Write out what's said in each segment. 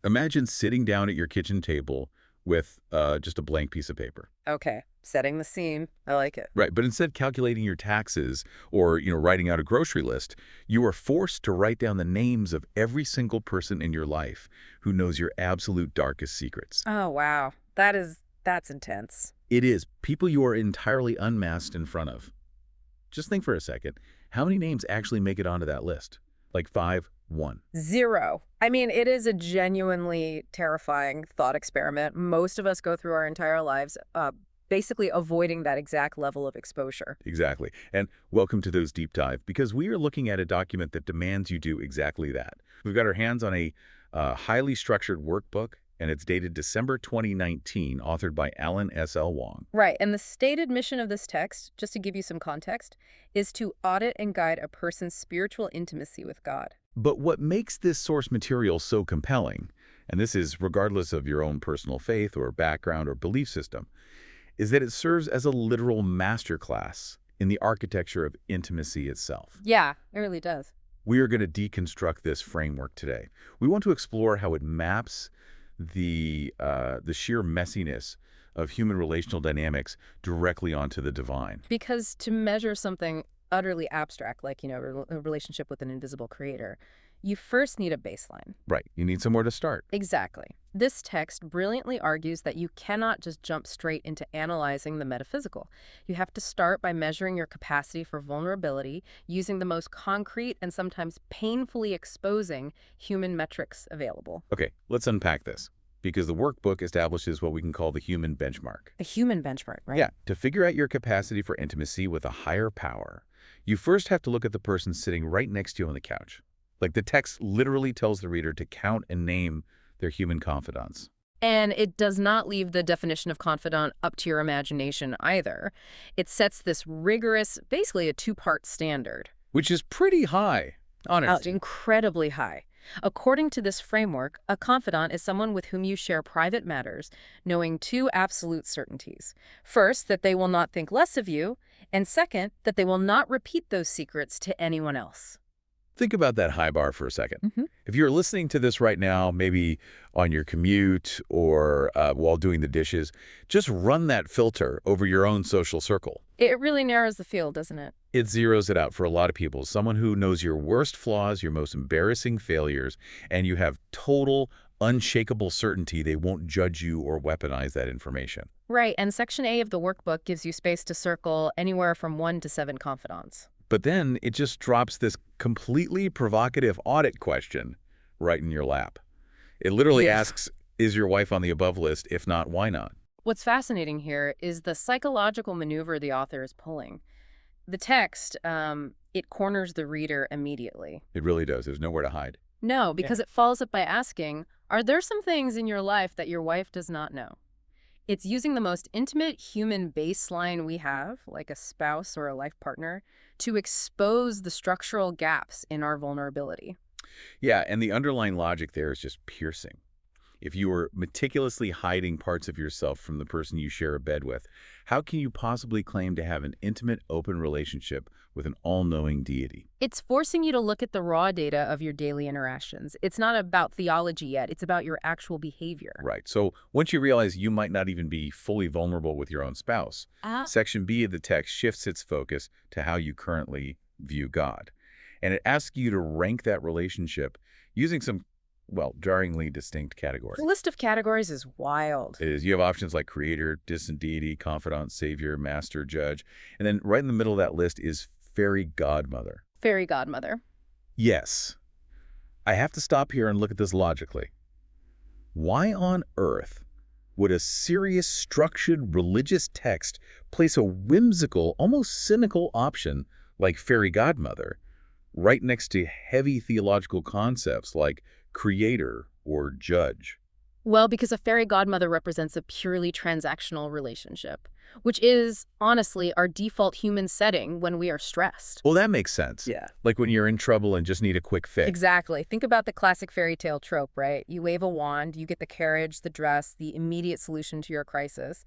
Imagine sitting down at your kitchen table with just a blank piece of paper. Okay, setting the scene. I like it. Right, but instead of calculating your taxes or, writing out a grocery list, you are forced to write down the names of every single person in your life who knows your absolute darkest secrets. Oh, wow. That's intense. It is people you are entirely unmasked in front of. Just think for a second, how many names actually make it onto that list? Like 5, 1. Zero. I mean, it is a genuinely terrifying thought experiment. Most of us go through our entire lives basically avoiding that exact level of exposure. Exactly. And welcome to those deep dive, because we are looking at a document that demands you do exactly that. We've got our hands on a highly structured workbook, and it's dated December 2019, authored by Alan S.L. Wong. Right, and the stated mission of this text, just to give you some context, is to audit and guide a person's spiritual intimacy with God. But what makes this source material so compelling, and this is regardless of your own personal faith or background or belief system, is that it serves as a literal masterclass in the architecture of intimacy itself. Yeah, it really does. We are going to deconstruct this framework today. We want to explore how it maps the sheer messiness of human relational dynamics directly onto the divine. Because to measure something utterly abstract, like, a relationship with an invisible creator, you first need a baseline. Right. You need somewhere to start. Exactly. This text brilliantly argues that you cannot just jump straight into analyzing the metaphysical. You have to start by measuring your capacity for vulnerability using the most concrete and sometimes painfully exposing human metrics available. Okay, let's unpack this, because the workbook establishes what we can call the human benchmark. The human benchmark, right? Yeah, to figure out your capacity for intimacy with a higher power, you first have to look at the person sitting right next to you on the couch. Like, the text literally tells the reader to count and name their human confidants. And it does not leave the definition of confidant up to your imagination either. It sets this rigorous, basically a two-part standard. Which is pretty high, honestly. Incredibly high. According to this framework, a confidant is someone with whom you share private matters, knowing two absolute certainties. First, that they will not think less of you, and second, that they will not repeat those secrets to anyone else. Think about that high bar for a second. Mm-hmm. If you're listening to this right now, maybe on your commute or while doing the dishes, just run that filter over your own social circle. It really narrows the field, doesn't it? It zeroes it out for a lot of people. Someone who knows your worst flaws, your most embarrassing failures, and you have total, unshakable certainty they won't judge you or weaponize that information. Right, and Section A of the workbook gives you space to circle anywhere from 1 to 7 confidants. But then it just drops this completely provocative audit question right in your lap. It literally asks, is your wife on the above list? If not, why not? What's fascinating here is the psychological maneuver the author is pulling. The text, it corners the reader immediately. It really does. There's nowhere to hide. No, because it follows up by asking, are there some things in your life that your wife does not know? It's using the most intimate human baseline we have, like a spouse or a life partner, to expose the structural gaps in our vulnerability. Yeah, and the underlying logic there is just piercing. If you are meticulously hiding parts of yourself from the person you share a bed with, how can you possibly claim to have an intimate, open relationship with an all-knowing deity? It's forcing you to look at the raw data of your daily interactions. It's not about theology yet. It's about your actual behavior. Right. So once you realize you might not even be fully vulnerable with your own spouse, Section B of the text shifts its focus to how you currently view God. And it asks you to rank that relationship using some, well, jarringly distinct categories. The list of categories is wild. It is. You have options like creator, distant deity, confidant, savior, master, judge. And then right in the middle of that list is fairy godmother. Fairy godmother. Yes. I have to stop here and look at this logically. Why on earth would a serious, structured religious text place a whimsical, almost cynical option like fairy godmother right next to heavy theological concepts like creator or judge? Well, because a fairy godmother represents a purely transactional relationship, which is, honestly, our default human setting when we are stressed. Well, that makes sense. Yeah. Like when you're in trouble and just need a quick fix. Exactly. Think about the classic fairy tale trope, right? You wave a wand, you get the carriage, the dress, the immediate solution to your crisis.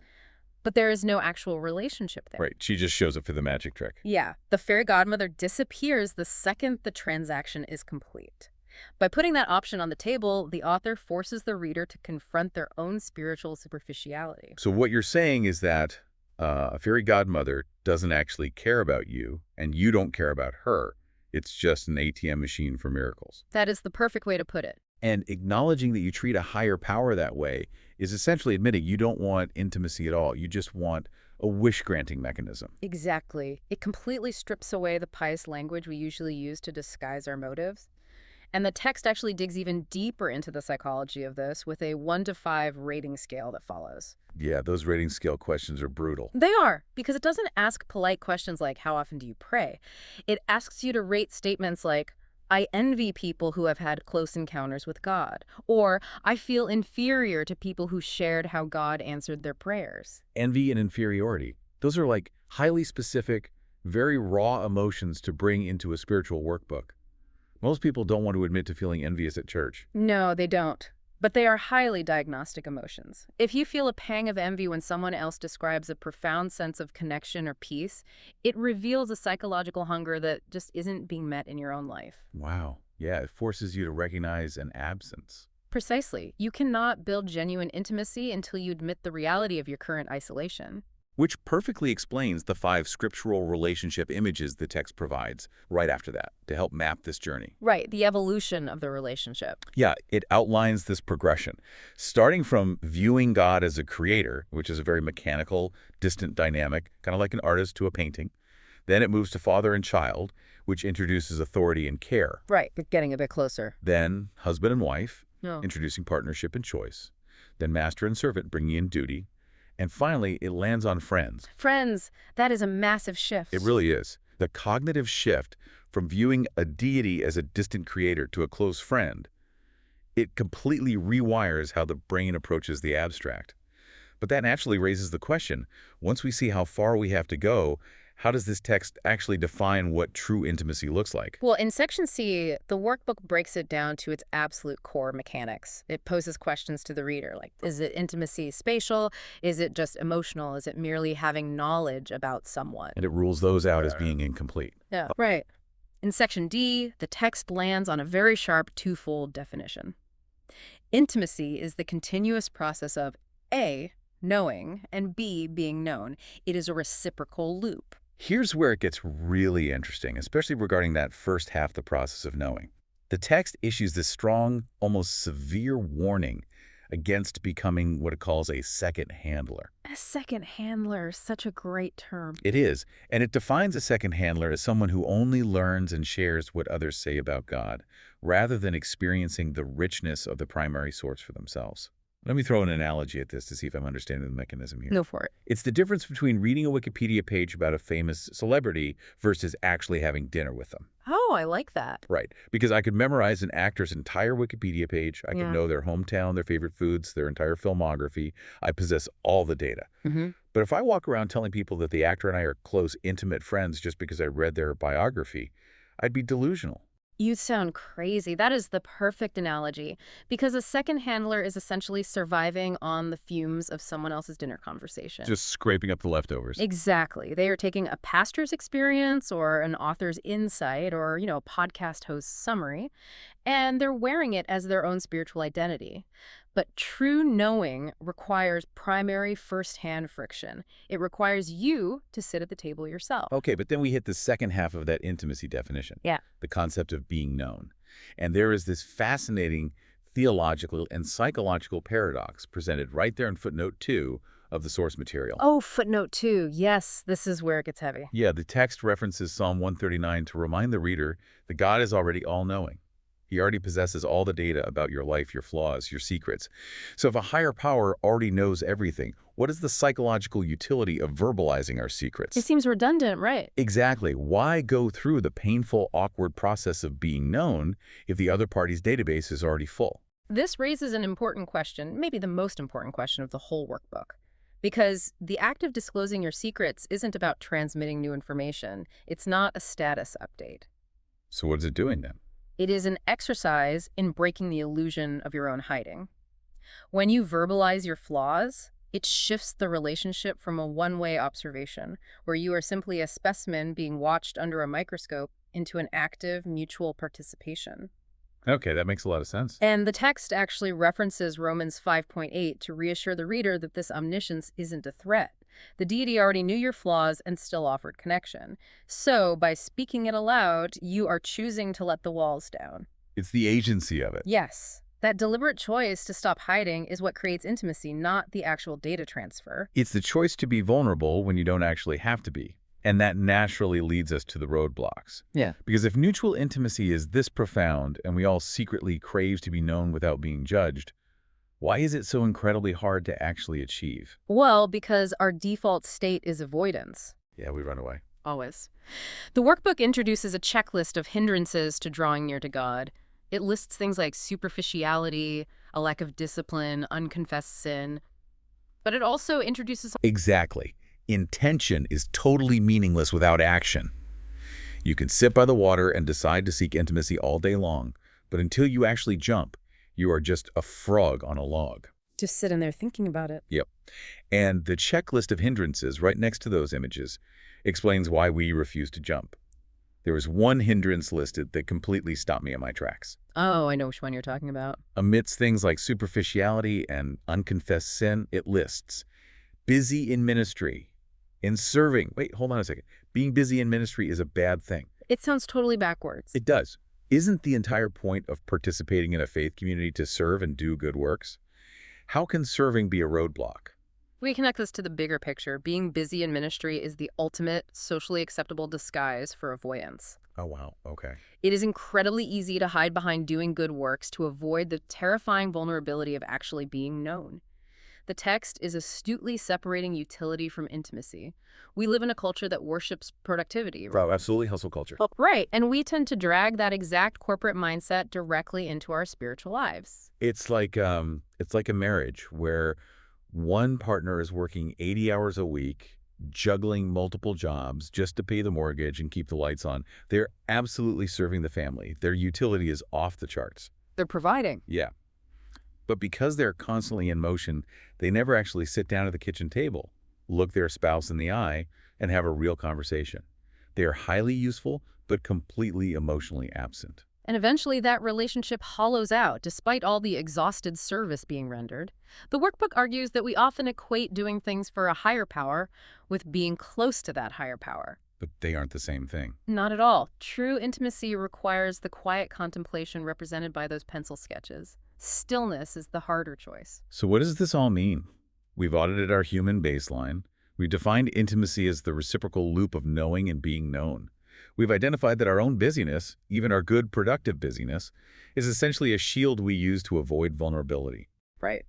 But there is no actual relationship there. Right. She just shows up for the magic trick. Yeah. The fairy godmother disappears the second the transaction is complete. By putting that option on the table, the author forces the reader to confront their own spiritual superficiality. So what you're saying is that a fairy godmother doesn't actually care about you, and you don't care about her. It's just an ATM machine for miracles. That is the perfect way to put it. And acknowledging that you treat a higher power that way is essentially admitting you don't want intimacy at all. You just want a wish-granting mechanism. Exactly. It completely strips away the pious language we usually use to disguise our motives. And the text actually digs even deeper into the psychology of this with a 1 to 5 rating scale that follows. Yeah, those rating scale questions are brutal. They are, because it doesn't ask polite questions like, how often do you pray? It asks you to rate statements like, I envy people who have had close encounters with God, or I feel inferior to people who shared how God answered their prayers. Envy and inferiority. Those are like highly specific, very raw emotions to bring into a spiritual workbook. Most people don't want to admit to feeling envious at church. No, they don't. But they are highly diagnostic emotions. If you feel a pang of envy when someone else describes a profound sense of connection or peace, it reveals a psychological hunger that just isn't being met in your own life. Wow. Yeah, it forces you to recognize an absence. Precisely. You cannot build genuine intimacy until you admit the reality of your current isolation. Which perfectly explains the 5 scriptural relationship images the text provides right after that to help map this journey. Right, the evolution of the relationship. Yeah, it outlines this progression, starting from viewing God as a creator, which is a very mechanical, distant dynamic, kind of like an artist to a painting. Then it moves to father and child, which introduces authority and care. Right, getting a bit closer. Then husband and wife, No. introducing partnership and choice. Then master and servant, bringing in duty. And finally, it lands on friends. Friends, that is a massive shift. It really is. The cognitive shift from viewing a deity as a distant creator to a close friend, it completely rewires how the brain approaches the abstract. But that naturally raises the question, once we see how far we have to go, how does this text actually define what true intimacy looks like? Well, in Section C, the workbook breaks it down to its absolute core mechanics. It poses questions to the reader, like, is it intimacy spatial? Is it just emotional? Is it merely having knowledge about someone? And it rules those out as being incomplete. Yeah, right. In Section D, the text lands on a very sharp twofold definition. Intimacy is the continuous process of A, knowing, and B, being known. It is a reciprocal loop. Here's where it gets really interesting, especially regarding that first half the process of knowing. The text issues this strong, almost severe warning against becoming what it calls a second handler. A second handler, such a great term. It is, and it defines a second handler as someone who only learns and shares what others say about God, rather than experiencing the richness of the primary source for themselves. Let me throw an analogy at this to see if I'm understanding the mechanism here. Go for it. It's the difference between reading a Wikipedia page about a famous celebrity versus actually having dinner with them. Oh, I like that. Right, because I could memorize an actor's entire Wikipedia page. I could Yeah. know their hometown, their favorite foods, their entire filmography. I possess all the data. But if I walk around telling people that the actor and I are close, intimate friends just because I read their biography, I'd be delusional. You sound crazy. That is the perfect analogy, because a second handler is essentially surviving on the fumes of someone else's dinner conversation. Just scraping up the leftovers. Exactly. They are taking a pastor's experience or an author's insight or, a podcast host's summary, and they're wearing it as their own spiritual identity. But true knowing requires primary first-hand friction. It requires you to sit at the table yourself. Okay, but then we hit the second half of that intimacy definition. Yeah. The concept of being known. And there is this fascinating theological and psychological paradox presented right there in footnote 2 of the source material. Oh, footnote 2. Yes, this is where it gets heavy. Yeah, the text references Psalm 139 to remind the reader that God is already all-knowing. He already possesses all the data about your life, your flaws, your secrets. So if a higher power already knows everything, what is the psychological utility of verbalizing our secrets? It seems redundant, right? Exactly. Why go through the painful, awkward process of being known if the other party's database is already full? This raises an important question, maybe the most important question of the whole workbook. Because the act of disclosing your secrets isn't about transmitting new information. It's not a status update. So what is it doing then? It is an exercise in breaking the illusion of your own hiding. When you verbalize your flaws, it shifts the relationship from a one-way observation, where you are simply a specimen being watched under a microscope, into an active mutual participation. Okay, that makes a lot of sense. And the text actually references Romans 5.8 to reassure the reader that this omniscience isn't a threat. The deity already knew your flaws and still offered connection. So, by speaking it aloud, you are choosing to let the walls down. It's the agency of it. Yes, that deliberate choice to stop hiding is what creates intimacy, not the actual data transfer. It's the choice to be vulnerable when you don't actually have to be. And that naturally leads us to the roadblocks. Yeah. Because if mutual intimacy is this profound and we all secretly crave to be known without being judged, why is it so incredibly hard to actually achieve? Well, because our default state is avoidance. Yeah, we run away. Always. The workbook introduces a checklist of hindrances to drawing near to God. It lists things like superficiality, a lack of discipline, unconfessed sin. But it also introduces... Exactly. Intention is totally meaningless without action. You can sit by the water and decide to seek intimacy all day long, but until you actually jump, you are just a frog on a log. Just sitting there thinking about it. Yep. And the checklist of hindrances right next to those images explains why we refuse to jump. There was one hindrance listed that completely stopped me in my tracks. Oh, I know which one you're talking about. Amidst things like superficiality and unconfessed sin, it lists busy in ministry, in serving. Wait, hold on a second. Being busy in ministry is a bad thing. It sounds totally backwards. It does. Isn't the entire point of participating in a faith community to serve and do good works? How can serving be a roadblock? We connect this to the bigger picture. Being busy in ministry is the ultimate socially acceptable disguise for avoidance. Oh, wow. Okay. It is incredibly easy to hide behind doing good works to avoid the terrifying vulnerability of actually being known. The text is astutely separating utility from intimacy. We live in a culture that worships productivity. Oh, absolutely. Hustle culture. Right, and we tend to drag that exact corporate mindset directly into our spiritual lives. It's like a marriage where one partner is working 80 hours a week, juggling multiple jobs just to pay the mortgage and keep the lights on. They're absolutely serving the family. Their utility is off the charts. They're providing. Yeah. But because they're constantly in motion, they never actually sit down at the kitchen table, look their spouse in the eye, and have a real conversation. They are highly useful, but completely emotionally absent. And eventually that relationship hollows out, despite all the exhausted service being rendered. The workbook argues that we often equate doing things for a higher power with being close to that higher power. But they aren't the same thing. Not at all. True intimacy requires the quiet contemplation represented by those pencil sketches. Stillness is the harder choice. So what does this all mean? We've audited our human baseline. We've defined intimacy as the reciprocal loop of knowing and being known. We've identified that our own busyness, even our good, productive busyness, is essentially a shield we use to avoid vulnerability. Right.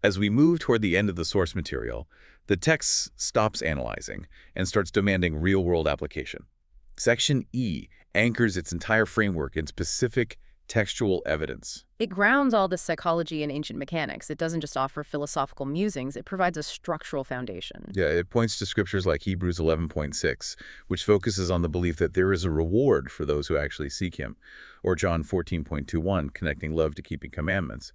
As we move toward the end of the source material, the text stops analyzing and starts demanding real-world application. Section E anchors its entire framework in specific textual evidence. It grounds all this psychology in ancient mechanics. It doesn't just offer philosophical musings, it provides a structural foundation. Yeah, it points to scriptures like Hebrews 11.6, which focuses on the belief that there is a reward for those who actually seek him, or John 14.21, connecting love to keeping commandments,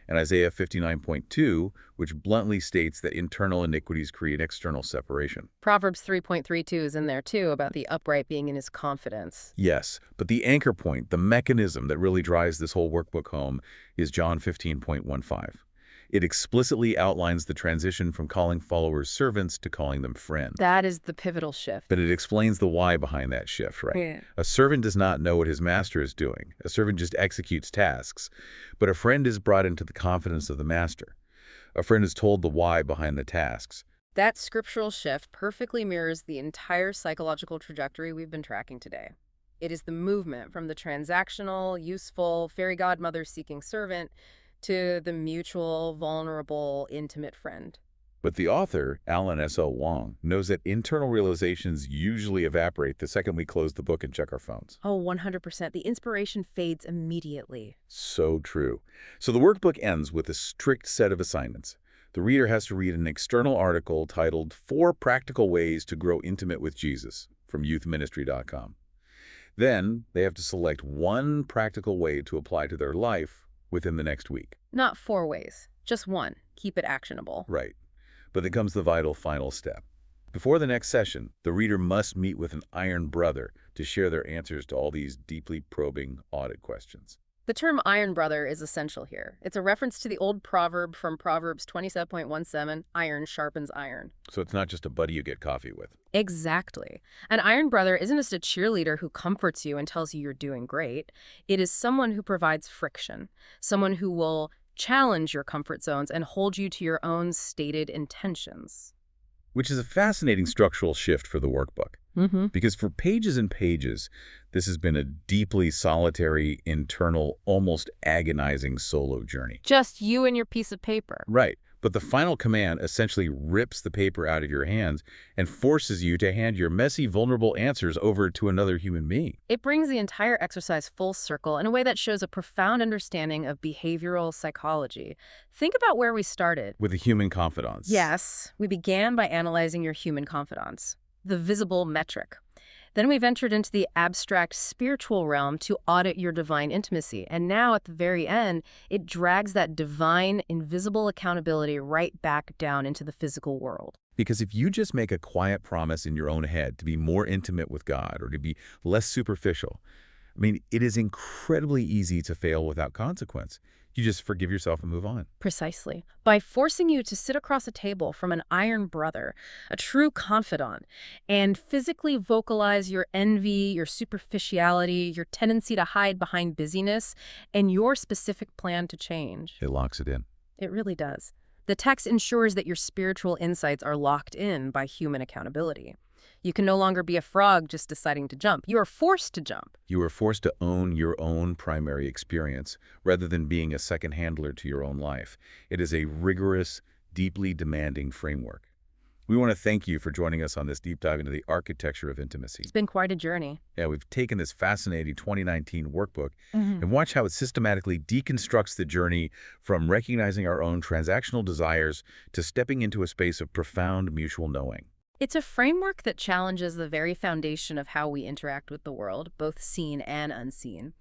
and Isaiah 59.2, which bluntly states that internal iniquities create external separation. Proverbs 3.32 is in there too, about the upright being in his confidence. Yes, but the anchor point, the mechanism that really drives this whole workbook home, is John 15.15. It explicitly outlines the transition from calling followers servants to calling them friends. That is the pivotal shift. But it explains the why behind that shift, right? Yeah. A servant does not know what his master is doing. A servant just executes tasks. But a friend is brought into the confidence of the master. A friend is told the why behind the tasks. That scriptural shift perfectly mirrors the entire psychological trajectory we've been tracking today. It is the movement from the transactional, useful, fairy godmother seeking servant to the mutual, vulnerable, intimate friend. But the author, Alan S.O. Wong, knows that internal realizations usually evaporate the second we close the book and check our phones. Oh, 100%. The inspiration fades immediately. So true. So the workbook ends with a strict set of assignments. The reader has to read an external article titled 4 Practical Ways to Grow Intimate with Jesus from youthministry.com. Then they have to select one practical way to apply to their life within the next week. Not 4 ways, just one. Keep it actionable. Right. But then comes the vital final step. Before the next session, the reader must meet with an iron brother to share their answers to all these deeply probing audit questions. The term iron brother is essential here. It's a reference to the old proverb from Proverbs 27:17, iron sharpens iron. So it's not just a buddy you get coffee with. Exactly. An iron brother isn't just a cheerleader who comforts you and tells you you're doing great. It is someone who provides friction, someone who will challenge your comfort zones and hold you to your own stated intentions. Which is a fascinating structural shift for the workbook. Mm-hmm. Because for pages and pages, this has been a deeply solitary, internal, almost agonizing solo journey. Just you and your piece of paper. Right. But the final command essentially rips the paper out of your hands and forces you to hand your messy, vulnerable answers over to another human being. It brings the entire exercise full circle in a way that shows a profound understanding of behavioral psychology. Think about where we started. With a human confidant. Yes, we began by analyzing your human confidants, the visible metric. Then we ventured into the abstract spiritual realm to audit your divine intimacy. And now at the very end, it drags that divine, invisible accountability right back down into the physical world. Because if you just make a quiet promise in your own head to be more intimate with God or to be less superficial, it is incredibly easy to fail without consequence. You just forgive yourself and move on. Precisely. By forcing you to sit across a table from an iron brother, a true confidant, and physically vocalize your envy, your superficiality, your tendency to hide behind busyness, and your specific plan to change. It locks it in. It really does. The text ensures that your spiritual insights are locked in by human accountability. You can no longer be a frog just deciding to jump. You are forced to jump. You are forced to own your own primary experience rather than being a second handler to your own life. It is a rigorous, deeply demanding framework. We want to thank you for joining us on this deep dive into the architecture of intimacy. It's been quite a journey. Yeah, we've taken this fascinating 2019 workbook and watched how it systematically deconstructs the journey from recognizing our own transactional desires to stepping into a space of profound mutual knowing. It's a framework that challenges the very foundation of how we interact with the world, both seen and unseen.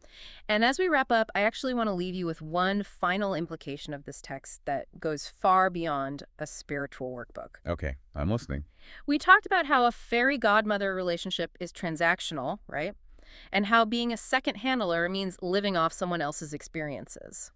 And as we wrap up, I actually want to leave you with one final implication of this text that goes far beyond a spiritual workbook. Okay, I'm listening. We talked about how a fairy godmother relationship is transactional, right? And how being a second handler means living off someone else's experiences.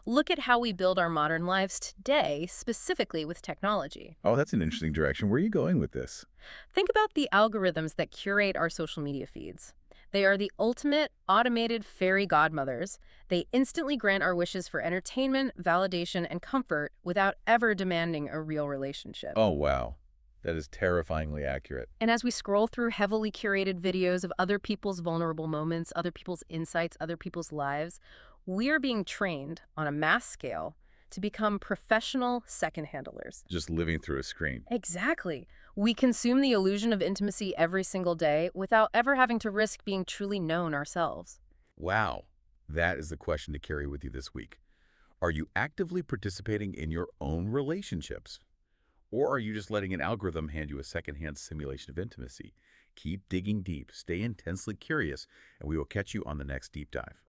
Look at how we build our modern lives today, specifically with technology. Oh, that's an interesting direction. Where are you going with this? Think about the algorithms that curate our social media feeds. They are the ultimate automated fairy godmothers. They instantly grant our wishes for entertainment, validation, and comfort without ever demanding a real relationship. Oh, wow. That is terrifyingly accurate. And as we scroll through heavily curated videos of other people's vulnerable moments, other people's insights, other people's lives, we are being trained on a mass scale to become professional second handlers. Just living through a screen. Exactly. We consume the illusion of intimacy every single day without ever having to risk being truly known ourselves. Wow. That is the question to carry with you this week. Are you actively participating in your own relationships? Or are you just letting an algorithm hand you a secondhand simulation of intimacy? Keep digging deep, stay intensely curious, and we will catch you on the next deep dive.